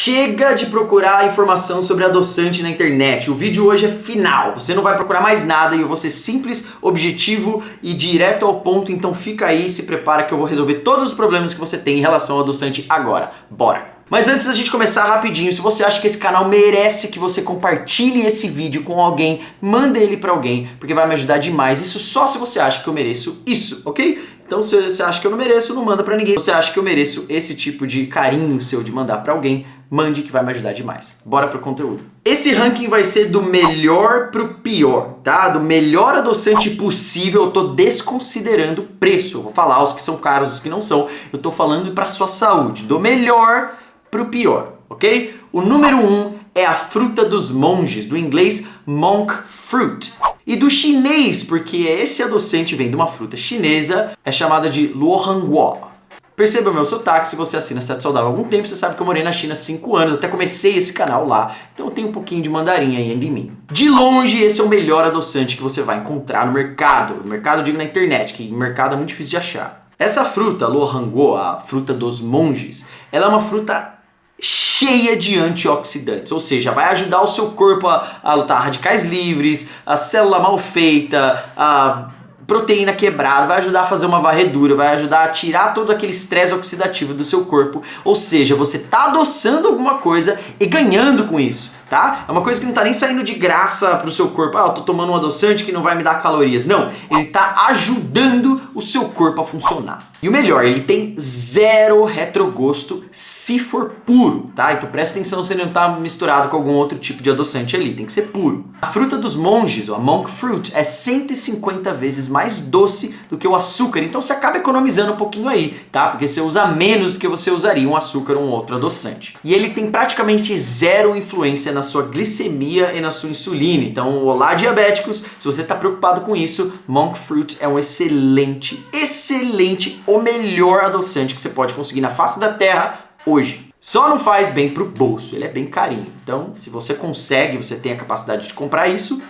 Chega de procurar informação sobre adoçante na internet. O vídeo hoje é final. Você não vai procurar mais nada e eu vou ser simples, objetivo e direto ao ponto. Então fica aí e se prepara que eu vou resolver todos os problemas que você tem em relação ao adoçante agora. Bora! Mas antes da gente começar rapidinho, se você acha que esse canal merece que você compartilhe esse vídeo com alguém, manda ele pra alguém, porque vai me ajudar demais. Isso só se você acha que eu mereço isso, ok? Então se você acha que eu não mereço, não manda pra ninguém. Se você acha que eu mereço esse tipo de carinho seu de mandar pra alguém, mande que vai me ajudar demais. Bora pro conteúdo. Esse ranking vai ser do melhor pro pior, tá? Do melhor adoçante possível, eu tô desconsiderando o preço. Eu vou falar os que são caros, os que não são. Eu tô falando pra sua saúde. Do melhor pro pior, ok? O número 1 é a fruta dos monges, do inglês monk fruit. E do chinês, porque esse adoçante vem de uma fruta chinesa, é chamada de luohanguo. Perceba o meu sotaque, se você assina Certo Saudável há algum tempo, você sabe que eu morei na China há 5 anos, até comecei esse canal lá, então eu tenho um pouquinho de mandarim aí ainda em mim. De longe, esse é o melhor adoçante que você vai encontrar no mercado. No mercado, eu digo na internet, que no mercado é muito difícil de achar. Essa fruta, luohanguo, a fruta dos monges, ela é uma fruta cheia de antioxidantes, ou seja, vai ajudar o seu corpo a lutar radicais livres, a célula mal feita, a proteína quebrada, vai ajudar a fazer uma varredura, vai ajudar a tirar todo aquele estresse oxidativo do seu corpo, ou seja, você está adoçando alguma coisa e ganhando com isso, tá? É uma coisa que não está nem saindo de graça para o seu corpo, eu tô tomando um adoçante que não vai me dar calorias, não, ele está ajudando o seu corpo a funcionar. E o melhor, ele tem zero retrogosto se for puro, tá? Então presta atenção se ele não está misturado com algum outro tipo de adoçante ali, tem que ser puro. A fruta dos monges, ou a monk fruit, é 150 vezes mais doce do que o açúcar, então você acaba economizando um pouquinho aí, tá? Porque você usa menos do que você usaria um açúcar ou um outro adoçante. E ele tem praticamente zero influência na sua glicemia e na sua insulina, então olá diabéticos, se você está preocupado com isso, monk fruit é um excelente o melhor adoçante que você pode conseguir na face da terra hoje. Só não faz bem pro bolso, ele é bem carinho. Então, se você consegue, você tem a capacidade de comprar isso,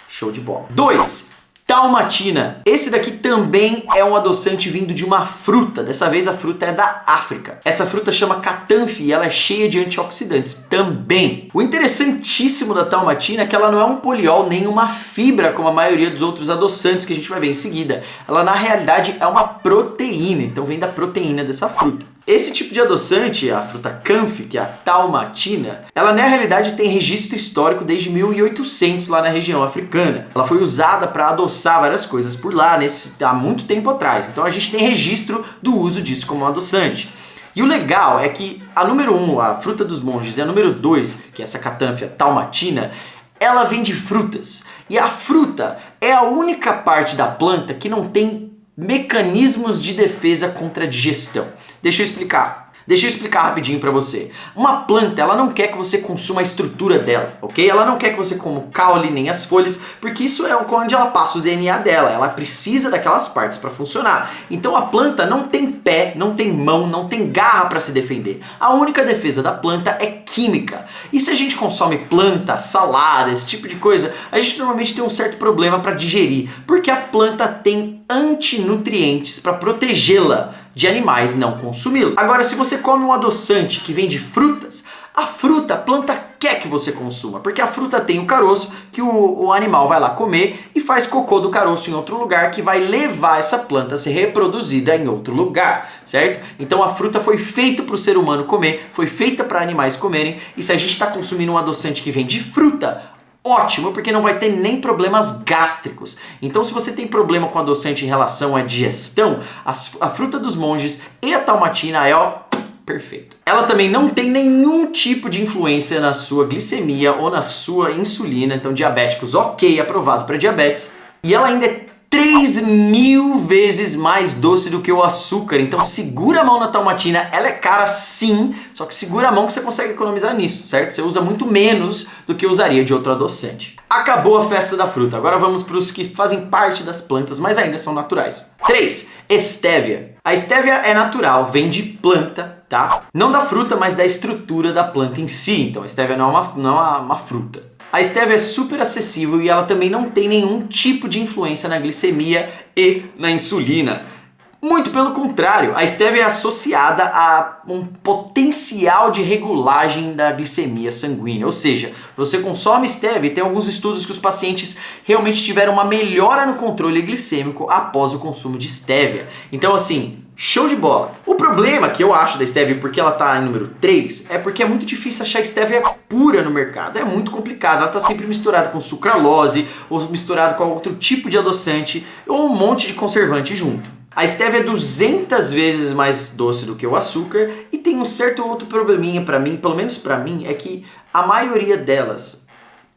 show de bola. 2. Dalmatina. Esse daqui também é um adoçante vindo de uma fruta. Dessa vez a fruta é da África. Essa fruta chama catanfe e ela é cheia de antioxidantes também. O interessantíssimo da dalmatina é que ela não é um poliol nem uma fibra como a maioria dos outros adoçantes que a gente vai ver em seguida. Ela na realidade é uma proteína, então vem da proteína dessa fruta. Esse tipo de adoçante, a fruta canfe, que é a dalmatina, ela na realidade tem registro histórico desde 1800 lá na região africana. Ela foi usada para adoçar várias coisas por lá há muito tempo atrás. Então a gente tem registro do uso disso como adoçante. E o legal é que a número 1, a fruta dos monges, e a número 2, que é essa catanfe, a dalmatina, ela vem de frutas. E a fruta é a única parte da planta que não tem mecanismos de defesa contra a digestão. Deixa eu explicar rapidinho para você. Uma planta, ela não quer que você consuma a estrutura dela, ok? Ela não quer que você coma o caule nem as folhas, porque isso é onde ela passa o DNA dela. Ela precisa daquelas partes para funcionar. Então a planta não tem pé, não tem mão, não tem garra para se defender. A única defesa da planta é química. E se a gente consome planta, salada, esse tipo de coisa, a gente normalmente tem um certo problema para digerir, porque a planta tem antinutrientes para protegê-la de animais não consumi-lo. Agora, se você come um adoçante que vem de frutas, a planta quer que você consuma, porque a fruta tem o caroço que o animal vai lá comer e faz cocô do caroço em outro lugar que vai levar essa planta a ser reproduzida em outro lugar, certo? Então a fruta foi feita para o ser humano comer, foi feita para animais comerem, e se a gente está consumindo um adoçante que vem de fruta, ótimo, porque não vai ter nem problemas gástricos. Então se você tem problema com adoçante em relação à digestão, a fruta dos monges e a dalmatina é perfeito. Ela também não tem nenhum tipo de influência na sua glicemia ou na sua insulina, então diabéticos ok, aprovado para diabetes. E ela ainda é 3.000 vezes mais doce do que o açúcar, então segura a mão na dalmatina, ela é cara sim, só que segura a mão que você consegue economizar nisso, certo? Você usa muito menos do que usaria de outro adoçante. Acabou a festa da fruta, agora vamos para os que fazem parte das plantas, mas ainda são naturais. 3. Estévia. A estévia é natural, vem de planta, tá? Não da fruta, mas da estrutura da planta em si, então a estévia não é uma fruta. A estévia é super acessível e ela também não tem nenhum tipo de influência na glicemia e na insulina. Muito pelo contrário, a stevia é associada a um potencial de regulagem da glicemia sanguínea, ou seja, você consome stevia e tem alguns estudos que os pacientes realmente tiveram uma melhora no controle glicêmico após o consumo de stevia. Então assim, show de bola! O problema que eu acho da stevia, porque ela tá em número 3, é porque é muito difícil achar stevia pura no mercado, é muito complicado, ela tá sempre misturada com sucralose ou misturada com outro tipo de adoçante ou um monte de conservante junto. A stevia é 200 vezes mais doce do que o açúcar e tem um certo outro probleminha para mim, pelo menos para mim, é que a maioria delas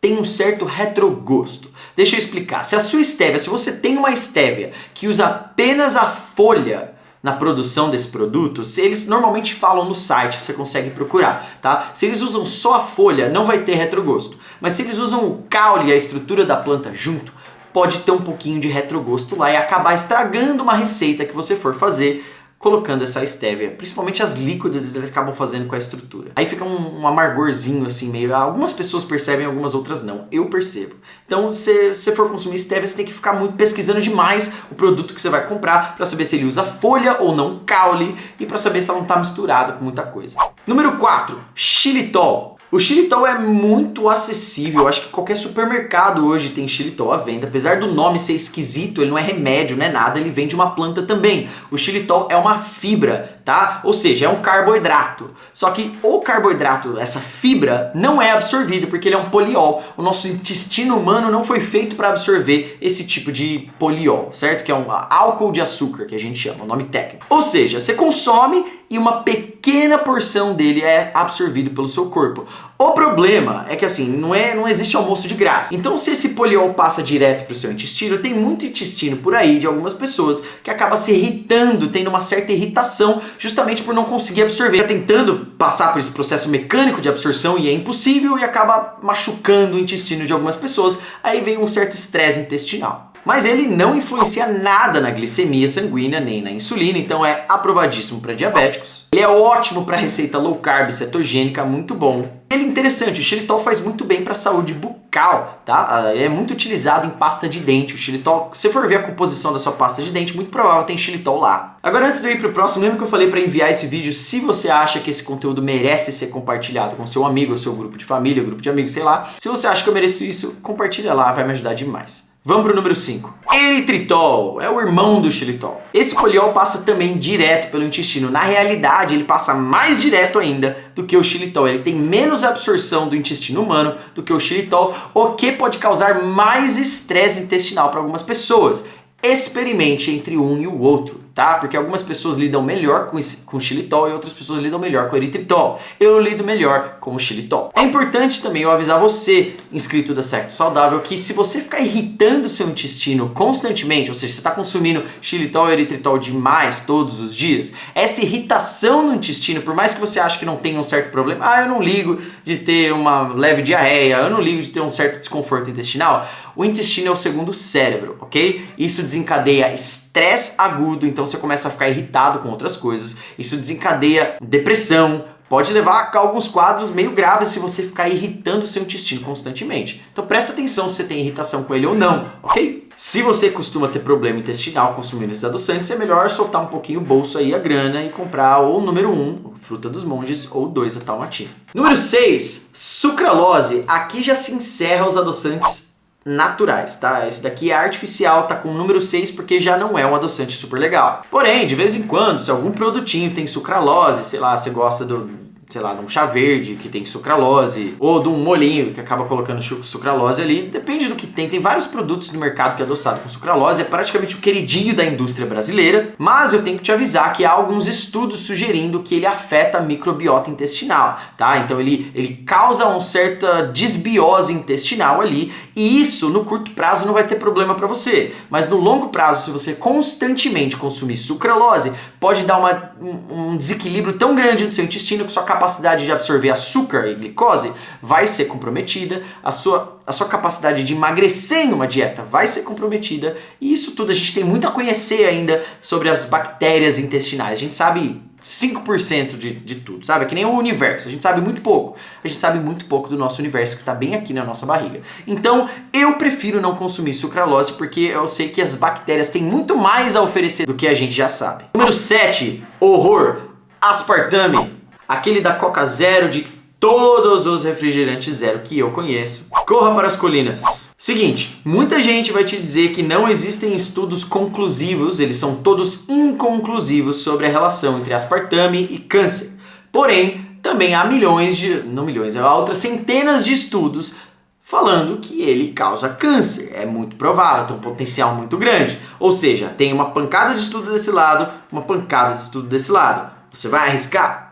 tem um certo retrogosto. Deixa eu explicar. Se a sua stevia, se você tem uma stevia que usa apenas a folha na produção desse produto, se eles normalmente falam no site, que você consegue procurar, tá? Se eles usam só a folha, não vai ter retrogosto. Mas se eles usam o caule e a estrutura da planta junto, pode ter um pouquinho de retrogosto lá e acabar estragando uma receita que você for fazer colocando essa stevia. Principalmente as líquidas eles acabam fazendo com a estrutura. Aí fica um amargorzinho assim meio... Algumas pessoas percebem, algumas outras não. Eu percebo. Então se você for consumir stevia, você tem que ficar muito pesquisando demais o produto que você vai comprar para saber se ele usa folha ou não caule e para saber se ela não está misturada com muita coisa. Número 4. Xilitol. O xilitol é muito acessível, eu acho que qualquer supermercado hoje tem xilitol à venda, apesar do nome ser esquisito, ele não é remédio, não é nada, ele vem de uma planta também. O xilitol é uma fibra, tá? Ou seja, é um carboidrato. Só que o carboidrato, essa fibra, não é absorvido porque ele é um poliol. O nosso intestino humano não foi feito para absorver esse tipo de poliol, certo? Que é um álcool de açúcar, que a gente chama, o nome técnico. Ou seja, você consome e uma pequena porção dele é absorvido pelo seu corpo. O problema é que assim, não existe almoço de graça. Então se esse poliol passa direto para o seu intestino, tem muito intestino por aí de algumas pessoas que acaba se irritando, tendo uma certa irritação, justamente por não conseguir absorver. Tá tentando passar por esse processo mecânico de absorção e é impossível e acaba machucando o intestino de algumas pessoas. Aí vem um certo estresse intestinal. Mas ele não influencia nada na glicemia sanguínea nem na insulina, então é aprovadíssimo para diabéticos. Ele é ótimo para receita low carb cetogênica, muito bom. Ele é interessante, o xilitol faz muito bem para a saúde bucal, tá? Ele é muito utilizado em pasta de dente. O xilitol, se você for ver a composição da sua pasta de dente, muito provável tem xilitol lá. Agora, antes de eu ir pro próximo, lembra que eu falei para enviar esse vídeo se você acha que esse conteúdo merece ser compartilhado com seu amigo, seu grupo de família, grupo de amigos, sei lá. Se você acha que eu mereço isso, compartilha lá, vai me ajudar demais. Vamos pro número 5. Eritritol é o irmão do xilitol. Esse poliol passa também direto pelo intestino. Na realidade, ele passa mais direto ainda do que o xilitol. Ele tem menos absorção do intestino humano do que o xilitol, o que pode causar mais estresse intestinal para algumas pessoas. Experimente entre um e o outro, tá? Porque algumas pessoas lidam melhor com o xilitol e outras pessoas lidam melhor com o eritritol. Eu lido melhor com o xilitol. É importante também eu avisar você, inscrito da Secto Saudável, que se você ficar irritando seu intestino constantemente, ou seja, você está consumindo xilitol e eritritol demais todos os dias, essa irritação no intestino, por mais que você ache que não tenha um certo problema, eu não ligo de ter uma leve diarreia, eu não ligo de ter um certo desconforto intestinal, o intestino é o segundo cérebro, ok? Isso desencadeia estresse agudo, então você começa a ficar irritado com outras coisas. Isso desencadeia depressão, pode levar a alguns quadros meio graves se você ficar irritando o seu intestino constantemente. Então presta atenção se você tem irritação com ele ou não, ok? Se você costuma ter problema intestinal consumindo esses adoçantes, é melhor soltar um pouquinho o bolso aí, a grana, e comprar ou o número 1, fruta dos monges, ou 2, a talmatina. Número 6, sucralose. Aqui já se encerra os adoçantes naturais, tá? Esse daqui é artificial, tá com o número 6 porque já não é um adoçante super legal. Porém, de vez em quando, se algum produtinho tem sucralose, sei lá, você gosta de um chá verde que tem sucralose, ou de um molhinho que acaba colocando sucralose ali, depende do que tem. Tem vários produtos no mercado que é adoçado com sucralose, é praticamente o queridinho da indústria brasileira, mas eu tenho que te avisar que há alguns estudos sugerindo que ele afeta a microbiota intestinal, tá? Então ele causa uma certa desbiose intestinal ali, e isso no curto prazo não vai ter problema para você, mas no longo prazo, se você constantemente consumir sucralose, pode dar um desequilíbrio tão grande no seu intestino que sua capacidade de absorver açúcar e glicose vai ser comprometida, a sua capacidade de emagrecer em uma dieta vai ser comprometida, e isso tudo a gente tem muito a conhecer ainda sobre as bactérias intestinais. A gente sabe 5% de tudo, sabe? É que nem o universo, a gente sabe muito pouco. A gente sabe muito pouco do nosso universo que está bem aqui na nossa barriga. Então, eu prefiro não consumir sucralose porque eu sei que as bactérias têm muito mais a oferecer do que a gente já sabe. Número 7, horror, aspartame. Aquele da Coca Zero, de todos os refrigerantes zero que eu conheço. Corra para as colinas. Seguinte, muita gente vai te dizer que não existem estudos conclusivos, eles são todos inconclusivos sobre a relação entre aspartame e câncer. Porém, também há há outras centenas de estudos falando que ele causa câncer. É muito provável, tem um potencial muito grande. Ou seja, tem uma pancada de estudo desse lado, uma pancada de estudo desse lado. Você vai arriscar?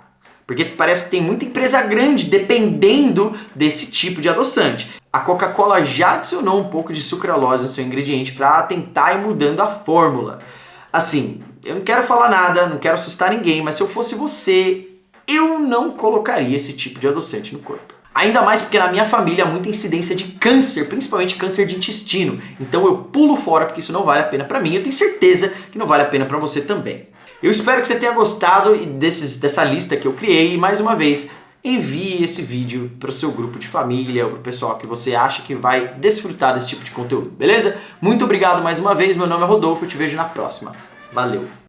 Porque parece que tem muita empresa grande dependendo desse tipo de adoçante. A Coca-Cola já adicionou um pouco de sucralose no seu ingrediente para tentar ir mudando a fórmula. Assim, eu não quero falar nada, não quero assustar ninguém, mas se eu fosse você, eu não colocaria esse tipo de adoçante no corpo. Ainda mais porque na minha família há muita incidência de câncer, principalmente câncer de intestino. Então eu pulo fora porque isso não vale a pena para mim. Eu tenho certeza que não vale a pena para você também. Eu espero que você tenha gostado dessa lista que eu criei e mais uma vez envie esse vídeo para o seu grupo de família ou para o pessoal que você acha que vai desfrutar desse tipo de conteúdo, beleza? Muito obrigado mais uma vez, meu nome é Rodolfo, eu te vejo na próxima. Valeu!